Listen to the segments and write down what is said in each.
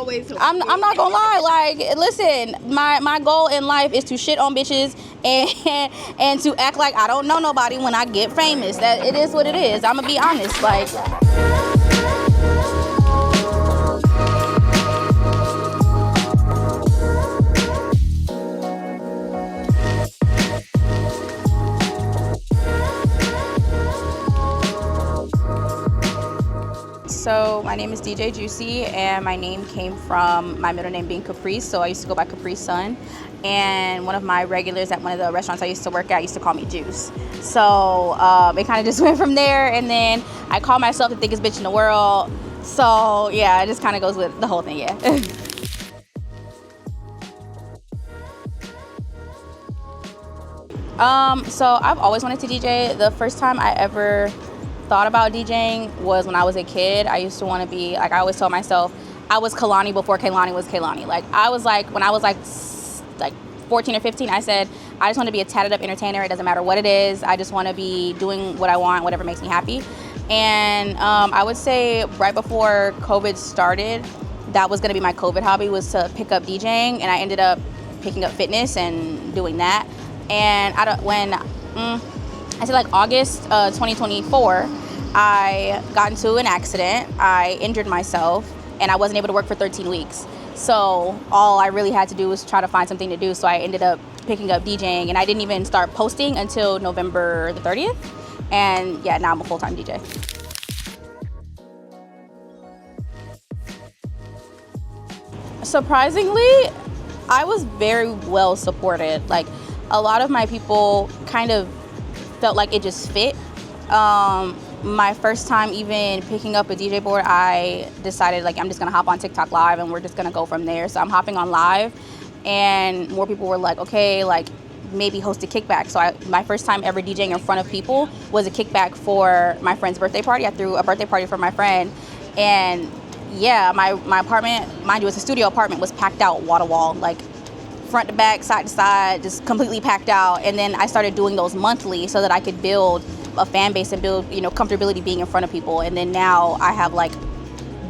always. I'm not gonna lie. Like, listen, my goal in life is to shit on bitches and to act like I don't know nobody when I get famous. That it is what it is. I'm gonna be honest. Like. So my name is DJ Juicyy, and my name came from my middle name being Caprice, so I used to go by Caprice Sun. And one of my regulars at one of the restaurants I used to work at used to call me Juice. So it kind of just went from there, and then I call myself the thickest bitch in the world. So yeah, it just kind of goes with the whole thing, yeah. So I've always wanted to DJ. The first time I ever thought about DJing was when I was a kid. I used to want to be, like, I always told myself I was Kalani before Kaylani was Kaylani. Like, I was like, when I was like 14 or 15, I said, I just want to be a tatted up entertainer. It doesn't matter what it is. I just want to be doing what I want, whatever makes me happy. And I would say right before COVID started, that was going to be my COVID hobby, was to pick up DJing. And I ended up picking up fitness and doing that. And I said like August 2024, I got into an accident. I injured myself, and I wasn't able to work for 13 weeks. So all I really had to do was try to find something to do. So I ended up picking up DJing, and I didn't even start posting until November the 30th. And yeah, now I'm a full-time DJ. Surprisingly, I was very well supported. Like, a lot of my people kind of felt like it just fit. My first time even picking up a DJ board, I decided, like, I'm just gonna hop on TikTok live and we're just gonna go from there. So I'm hopping on live, and more people were like, okay, like, maybe host a kickback. So my first time ever DJing in front of people was a kickback for my friend's birthday party. I threw a birthday party for my friend, and yeah, my apartment, mind you, it's a studio apartment, was packed out wall to wall, like front to back, side to side, just completely packed out. And then I started doing those monthly so that I could build a fan base and build, you know, comfortability being in front of people. And then now I have like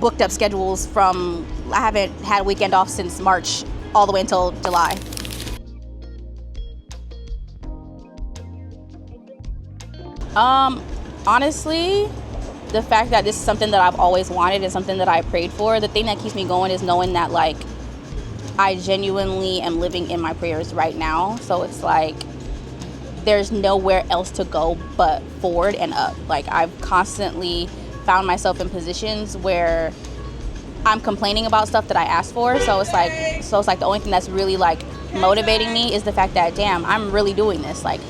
booked up schedules from, I haven't had a weekend off since March all the way until July. Honestly, the fact that this is something that I've always wanted and something that I prayed for, the thing that keeps me going is knowing that, like, I genuinely am living in my prayers right now. So it's like there's nowhere else to go but forward and up. Like, I've constantly found myself in positions where I'm complaining about stuff that I asked for. So it's like the only thing that's really like motivating me is the fact that, damn, I'm really doing this. Like,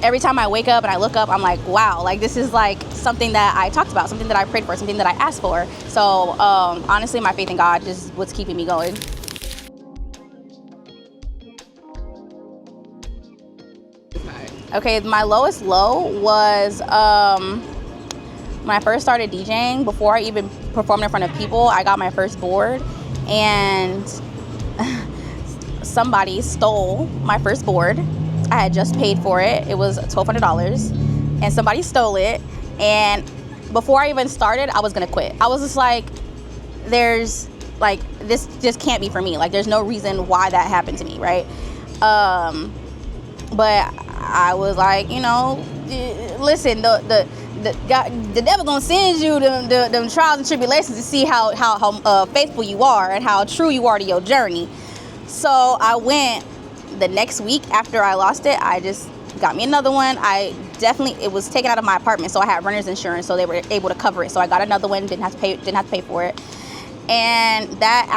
every time I wake up and I look up, I'm like, wow, like, this is like something that I talked about, something that I prayed for, something that I asked for. So honestly, my faith in God is what's keeping me going. Okay, my lowest low was when I first started DJing. Before I even performed in front of people, I got my first board, and somebody stole my first board. I had just paid for it. It was $1,200, and somebody stole it. And before I even started, I was gonna quit. I was just like, this just can't be for me. Like, there's no reason why that happened to me, right? But I was like, you know, listen, the devil gonna send you them trials and tribulations to see how faithful you are and how true you are to your journey. So I went the next week after I lost it. I just got me another one. It was taken out of my apartment, so I had renter's insurance, so they were able to cover it. So I got another one, didn't have to pay for it. And that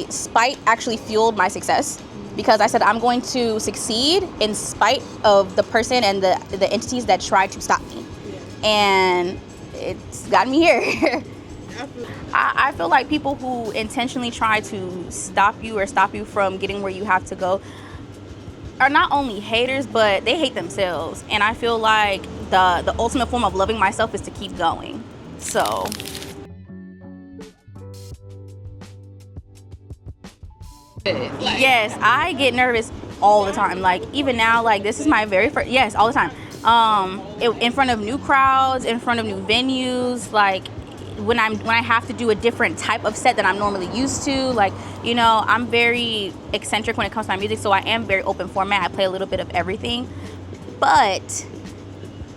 spite actually fueled my success, because I said I'm going to succeed in spite of the person and the entities that tried to stop me. And it's gotten me here. I feel like people who intentionally try to stop you from getting where you have to go are not only haters, but they hate themselves. And I feel like the ultimate form of loving myself is to keep going. So yes, I get nervous all the time. Like, even now, like, this is my very first, yes, all the time. In front of new crowds, in front of new venues, like, when I have to do a different type of set than I'm normally used to. Like, you know, I'm very eccentric when it comes to my music, so I am very open format. I play a little bit of everything. But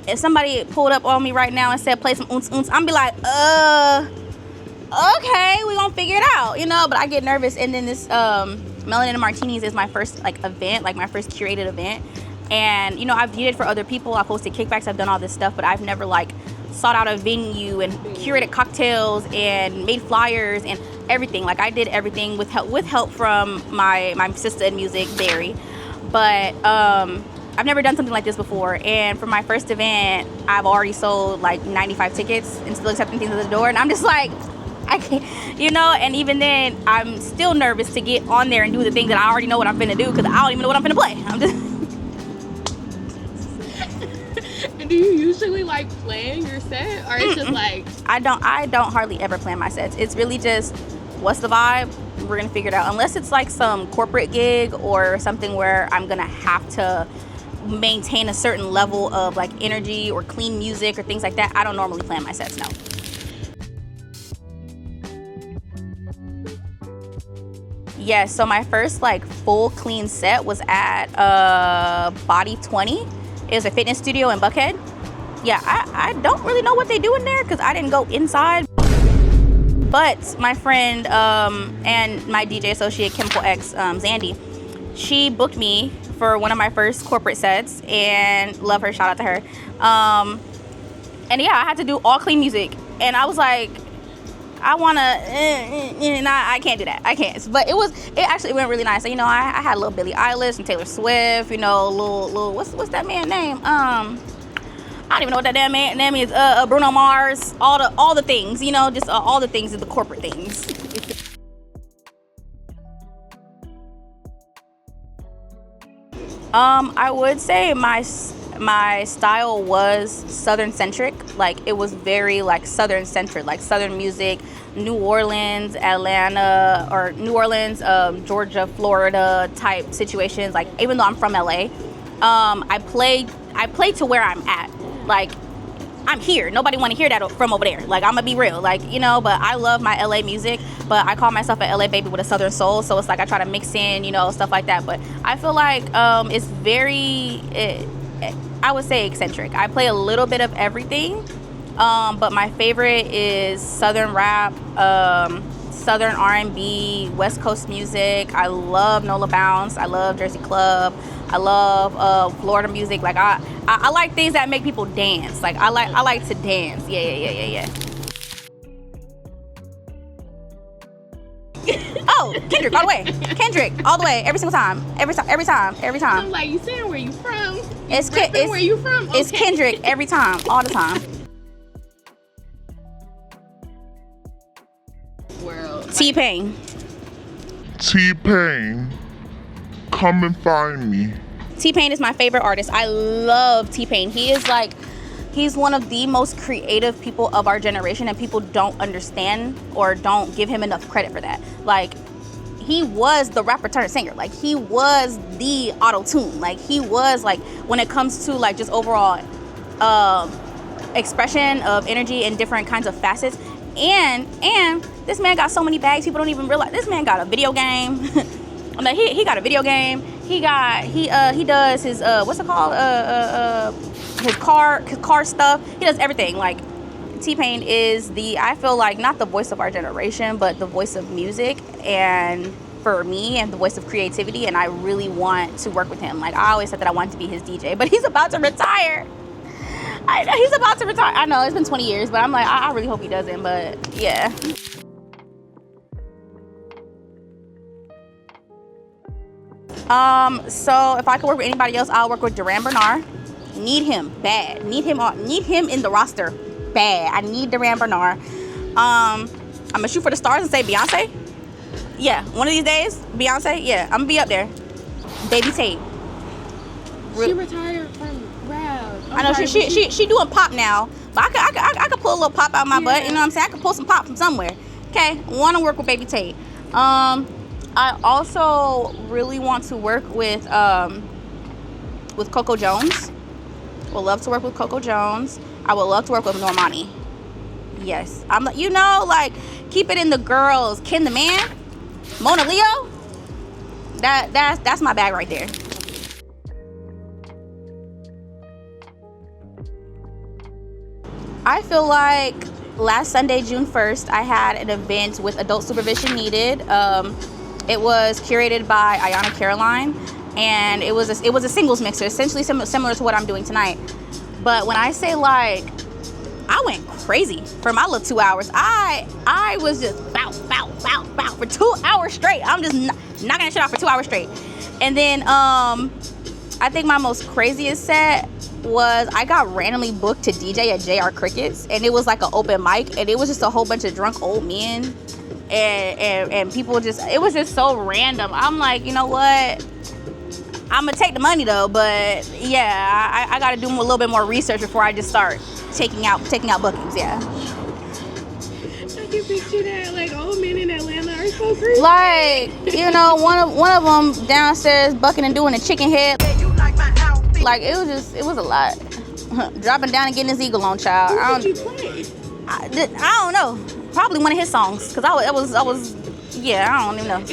if somebody pulled up on me right now and said play some oons oons, I'm be like, okay, we gonna figure it out, you know. But I get nervous. And then this Melanin and Martinis is my first like event, like my first curated event. And you know, I've did it for other people. I've hosted kickbacks, I've done all this stuff, but I've never like sought out a venue and curated cocktails and made flyers and everything. Like I did everything with help from my sister in music, Barry. But I've never done something like this before. And for my first event, I've already sold like 95 tickets and still accepting things at the door. And I'm just like, I can't, you know. And even then, I'm still nervous to get on there and do the thing that I already know what I'm finna do, because I don't even know what I'm finna play. I'm just. Do you usually like plan your set, or it's just like I don't hardly ever plan my sets. It's really just what's the vibe, we're gonna figure it out. Unless it's like some corporate gig or something where I'm gonna have to maintain a certain level of like energy or clean music or things like that, I don't normally plan my sets. No. Yes, so my first like full clean set was at Body 20. It was a fitness studio in Buckhead. Yeah, I don't really know what they do in there because I didn't go inside. But my friend and my DJ associate, Chemical X, Zandy, she booked me for one of my first corporate sets, and love her, shout out to her. And yeah, I had to do all clean music. And I was like, I wanna, I can't do that. I can't. But it actually went really nice. So, you know, I had a little Billie Eilish and Taylor Swift. You know, little what's that man's name? I don't even know what that damn man name is. Bruno Mars. All the things. You know, just all the things of the corporate things. I would say my style was Southern centric. Like it was very like Southern centric, like Southern music, New Orleans, Atlanta, or New Orleans, Georgia, Florida type situations. Like even though I'm from LA, I play to where I'm at. Like I'm here. Nobody want to hear that from over there. Like I'm gonna be real. Like, you know, but I love my LA music, but I call myself an LA baby with a Southern soul. So it's like I try to mix in, you know, stuff like that. But I feel like it's very. I would say eccentric. I play a little bit of everything, but my favorite is Southern rap, Southern R&B, West Coast music. I love Nola Bounce. I love Jersey Club. I love Florida music. Like I like things that make people dance. Like I like to dance. Yeah. Oh, Kendrick all the way. Kendrick all the way. Every single time. Every time. I'm like, you saying where you from? It's where you from? Okay. It's Kendrick every time, all the time. World. T-Pain, come and find me. T-Pain is my favorite artist. I love T-Pain. He's one of the most creative people of our generation, and people don't understand or don't give him enough credit for that. Like, he was the rapper turned singer. Like, he was the auto-tune. Like, he was, like, when it comes to, like, just overall expression of energy in different kinds of facets. And this man got so many bags, people don't even realize. This man got a video game. Like, he got a video game. He does his what's it called? His car stuff. He does everything. Like, T-Pain is I feel like not the voice of our generation, but the voice of music, and for me, and the voice of creativity. And I really want to work with him. Like, I always said that I wanted to be his DJ, but he's about to retire. I know he's about to retire. I know it's been 20 years, but I'm like, I really hope he doesn't. But yeah. So if I could work with anybody else, I'll work with Duran Bernard. Need him bad. Need him in the roster bad. I need Duran Bernard. I'm gonna shoot for the stars and say Beyonce. Yeah, one of these days, Beyonce. Yeah, I'm gonna be up there. Baby Tate. She retired from rap. I know she doing pop now, but I could pull a little pop out my butt. You know what I'm saying? I could pull some pop from somewhere. Okay, want to work with Baby Tate. I also really want to work with Coco Jones. Would love to work with Coco Jones. I would love to work with Normani. Yes. I'm like, you know, like, keep it in the girls. Ken the Man, Mona Leo. That's my bag right there. I feel like last Sunday, June 1st, I had an event with Adult Supervision Needed. It was curated by Ayana Caroline, and it was a singles mixer, essentially similar to what I'm doing tonight. But when I say, like, I went crazy for my little 2 hours. I was just bow for 2 hours straight. I'm just knocking that shit off for 2 hours straight. And then I think my most craziest set was I got randomly booked to DJ at JR Crickets, and it was like an open mic, and it was just a whole bunch of drunk old men and people just, it was just so random. I'm like, you know what? I'm gonna take the money though, but yeah, I gotta do a little bit more research before I just start taking out bookings. Yeah. I can picture that, like, old men in Atlanta are so crazy. Like, you know, one of them downstairs bucking and doing a chicken head. Like, it was a lot. Dropping down and getting his eagle on, child. Who did you play? I don't know. Probably one of his songs, cause I was yeah, I don't even know.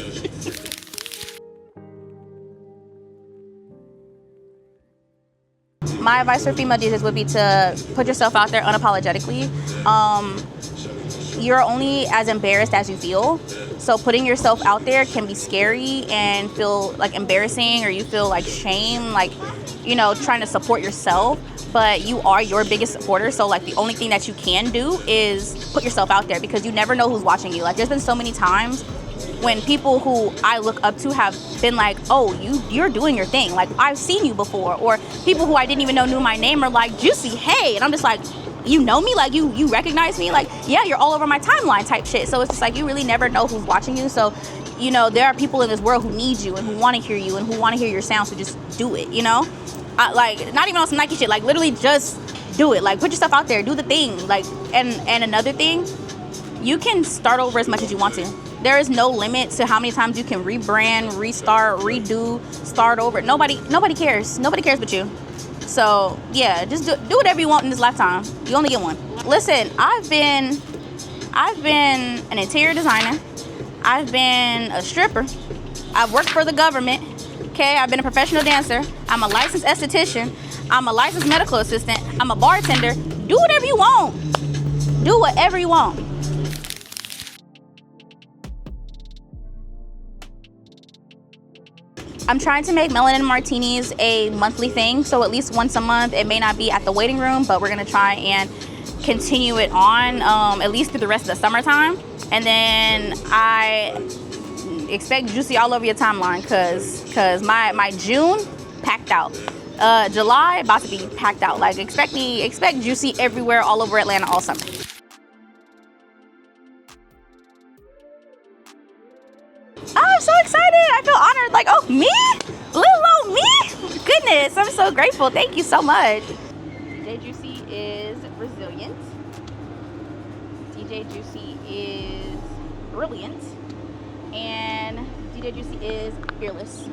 My advice for female DJs would be to put yourself out there unapologetically. You're only as embarrassed as you feel. So putting yourself out there can be scary and feel like embarrassing, or you feel like shame, like, you know, trying to support yourself. But you are your biggest supporter. So like the only thing that you can do is put yourself out there, because you never know who's watching you. Like, there's been so many times when people who I look up to have been like, oh, you're doing your thing. Like, I've seen you before. Or people who I didn't even know knew my name are like, Juicyy, hey. And I'm just like, you know me? Like, you recognize me? Like, yeah, you're all over my timeline type shit. So it's just like, you really never know who's watching you. So, you know, there are people in this world who need you and who want to hear you and who want to hear your sound. So just do it, you know? Like, not even on some Nike shit. Like, literally just do it. Like, put yourself out there. Do the thing. Like, and another thing, you can start over as much as you want to. There is no limit to how many times you can rebrand, restart, redo, start over. Nobody cares. Nobody cares but you. So yeah, just do whatever you want in this lifetime. You only get one. Listen, I've been an interior designer. I've been a stripper. I've worked for the government. Okay, I've been a professional dancer. I'm a licensed esthetician. I'm a licensed medical assistant. I'm a bartender. Do whatever you want. Do whatever you want. I'm trying to make melanin martinis a monthly thing, so at least once a month. It may not be at the waiting room, but we're gonna try and continue it on at least through the rest of the summertime. And then I expect Juicyy all over your timeline, cause my June packed out. July about to be packed out. Like, expect Juicyy everywhere, all over Atlanta all summer. I'm so excited. I feel honored. Like, oh, me? Little old me? Goodness, I'm so grateful. Thank you so much. DJ Juicyy is resilient. DJ Juicyy is brilliant. And DJ Juicyy is fearless.